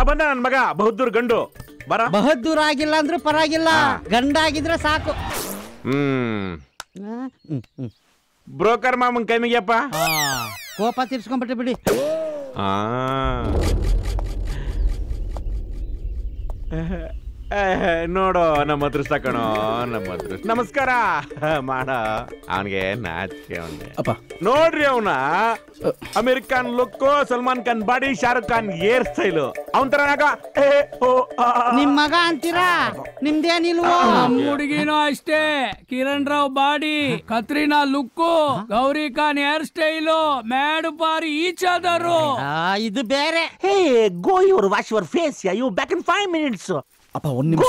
ಬಂದ ನನ್ ಮಗ ಬಹದ್ದೂರ್ ಗಂಡು ಬರ. ಬಹದ್ದೂರ್ ಆಗಿಲ್ಲ ಅಂದ್ರೆ ಪರವಾಗಿಲ್ಲ, ಗಂಡ ಆಗಿದ್ರೆ ಸಾಕು. ಬ್ರೋಕರ್ ಮಾಮನ್ ಕೈ ಮುಗಿಯಪ್ಪ. ಕೋಪ ತೀರ್ಸ್ಕೊಂಡ್ಬಿಟ್ಟೆ ಬಿಡಿ. ನೋಡೋ ನಮ್ಮ ಅದೃಷ್ಟ ಕಣೋ, ನಮ್ಮ ಅದೃಷ್ಟ. ನಮಸ್ಕಾರ ಮಾಡ. ಅವನಿಗೆ ನಾಚಿಕೆ ಅವನಿಗೆ. ನೋಡ್ರಿ ಅವನ American look, Salman Khan body, Shahrukh Khan hair style. ಅವನ್ ತರ ನಿಮ್ ಮಗ ಅಂತೀರಾ? ನಿಮ್ದೇನಿಲ್ವೋ? ಹುಡುಗಿನೂ ಅಷ್ಟೇ. Kiran Rao body, Katrina look, Gauri Khan hair style, made for each other. ಇದು ಬೇರೆ. Go your wash your face, you back in 5 minutes. ಅಪ್ಪ ಒಂದ್ ನಿಮಿಷ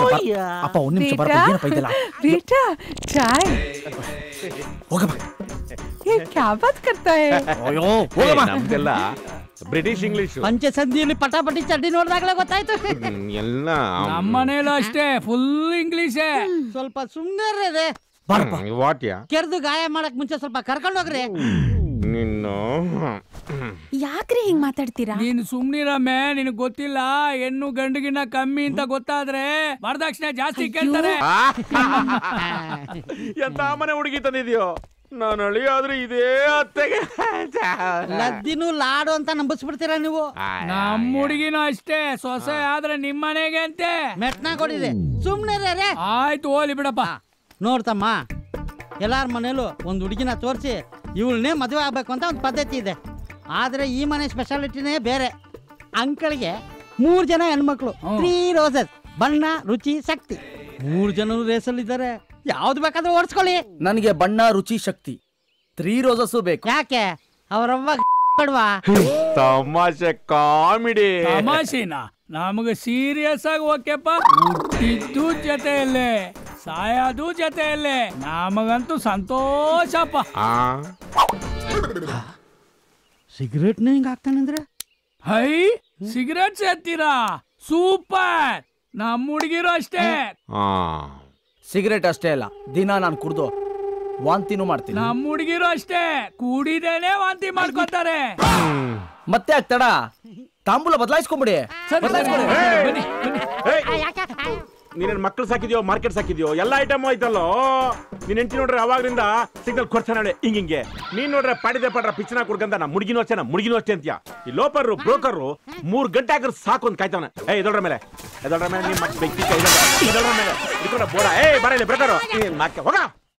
ಏನಪ್ಪ ಇದೆಲ್ಲ? बेटा चाय ಹೋಗಮ್ಮ. ये क्या बात करता है? ನಮ್ದೆಲ್ಲ ಬ್ರಿಟಿಷ್ ಇಂಗ್ಲಿಷ್. ಪಂಚೆ ಸಂಧಿಯಲ್ಲಿ ಪಟಾಪಟಿ ಚಡ್ಡಿ ನೋಡಿದಾಗಲೇ ಗೊತ್ತಾಯ್ತು. ಎಲ್ಲ ನಮ್ಮನೇಲೂ ಅಷ್ಟೇ, ಫುಲ್ ಇಂಗ್ಲಿಷೇ. ಸ್ವಲ್ಪ ಸುಮ್ಮನೆ ವಾಟ್ಯಾ ಕೆರೆದು ಗಾಯ ಮಾಡಕ್ ಮುಂಚೆ ಸ್ವಲ್ಪ ಕರ್ಕೊಂಡು ಹೋಗ್ರಿ. ನಿನ್ನು ಯಾಕ್ರಿ ಹಿಂಗ್ ಮಾತಾಡ್ತೀರಾ? ನೀನು ಸುಮ್ನಿರಮ್ಮೆ. ನಿನಗ್ ಗೊತ್ತಿಲ್ಲ, ಹೆಣ್ಣು ಗಂಡುಗಿನ ಕಮ್ಮಿ ಅಂತ ಗೊತ್ತಾದ್ರೆ ವರದಕ್ಷಿಣೆ ಜಾಸ್ತಿ ಕೇಳ್ತಾರೆ. ಎಂತ ಮನೆ ಹುಡುಗಿ ತಂದಿದ್ಯೋ? ನಾನು ಅಳಿಯಾದ್ರೆ ಇದೇ ಅತ್ತೆಗೆ ಲದ್ದಿನೂ ಲಾಡು ಅಂತ ನಂಬಿಸ್ಬಿಡ್ತೀರಾ ನೀವು? ನಮ್ಮ ಹುಡುಗಿನೂ ಅಷ್ಟೇ, ಸೊಸೆ ಆದ್ರೆ ನಿಮ್ ಮನೆಗೆ ಅಂತೆ ಮೆಟ್ನ ಕೊಡಿದೆ. ಸುಮ್ನೆ ಆಯ್ತು, ಹೋಲಿ ಬಿಡಪ್ಪ. ನೋಡ್ತಮ್ಮ, ಎಲ್ಲಾರ ಮನೇಲೂ ಒಂದು ಹುಡುಗಿನ ತೋರಿಸಿ ಇವಳನ್ನೇ ಮದುವೆ ಆಗ್ಬೇಕು ಅಂತ ಒಂದು ಪದ್ಧತಿ ಇದೆ. ಆದ್ರೆ ಈ ಮನೆ ಸ್ಪೆಷಾಲಿಟಿನೇ ಬೇರೆ. ಅಂಕಲ್ಗೆ 3 ಜನ ಹೆಣ್ಮಕ್ಳು, 3 roses, ಬಣ್ಣ, ರುಚಿ, ಶಕ್ತಿ. 3 ಜನರು ರೇಸಲ್ಲಿದ್ದಾರೆ. ಯಾವ್ದು ಬೇಕಾದ್ರೂ ಓಡಿಸ್ಕೊಳ್ಳಿ. ನನಗೆ ಬಣ್ಣ, ರುಚಿ, ಶಕ್ತಿ 3 roses ಬೇಕು. ಯಾಕೆ ಅವರವ್ವ ಬಿಡ್ವಾ? ತಮಾಷೆ ಕಾಮಿಡಿ. ತಮಾಷೆನಾ? ನಮಗೆ ಸೀರಿಯಸ್ ಆಗಿ ಓಕೆಪ್ಪ. ಹುಟ್ಟಿದ್ದು ಜೊತೆಯಲ್ಲೇ, ಸಾಯೋದು ಜೊತೆಯಲ್ಲೇ. ನಮಗಂತೂ ಸಂತೋಷಪ್ಪ. ಸಿಗರೇಟ್ ಹಿಂಗ್ ಆಗ್ತಾನಂದ್ರೆ ಹೈ, ಸಿಗರೇಟ್ ಸೇರ್ತೀರಾ? ಸೂಪರ್. ನಮ್ಮ ಹುಡುಗಿರು ಅಷ್ಟೇ. ಸಿಗರೇಟ್ ಅಷ್ಟೇ ಅಲ್ಲ, ದಿನ ನಾನು ಕುಡ್ದು ವಾಂತಿನೂ ಮಾಡ್ತೀನಿ. ನಮ್ಮ ಹುಡುಗಿರು ಅಷ್ಟೇ, ಕುಡಿದೇನೆ ವಾಂತಿ ಮಾಡ್ಕೊತಾರೆ. ಮತ್ತೆ ಆಗ್ತಾಡ? ತಾಂಬೂಲ ಬದಲಾಯಿಸ್ಕೊಂಬಿಡಿ. ನೀನೇನ್ ಮಕ್ಳು ಸಾಕಿದ್ಯೋ ಮಾರ್ಕೆಟ್ ಸಾಕಿದ್ಯೋ? ಎಲ್ಲ ಐಟಮ್ ಆಯ್ತಲ್ಲೋ. ನೀನ್ ಹೆಂಡತಿ ನೋಡ್ರೆ ಅವಾಗ್ರಿಂದ ಸಿಗ್ನಲ್ ಕೊಡ್ತಾನೆ ಹಿಂಗೆ. ನೀನ್ ನೋಡ್ರೆ ಪಾಡಿದೆ ಪಾಡ್ರ ಪಿಚ್ಚನ ಕುಡ್ಕಂತ ನಾ ಮುಡುಗಿನೂ ಅಷ್ಟೇ ಅಂತೀಯ. ಈ ಲೋಪರ್ ಬ್ರೋಕರ್ 3 ಗಂಟೆ ಆಗ ಸಾಕು ಅಂತ ಕಾಯ್ತಾವನ. ಎದೊಳ್ರ ಮೇಲೆ ನಿಮ್ಮ ಬೆಂಕಿ ಕೈ ಮೇಲೆ ಬೋಡ. ಬರ ಇಲ್ಲಿ ಬ್ರೋಕರ್ ಹೋಗ.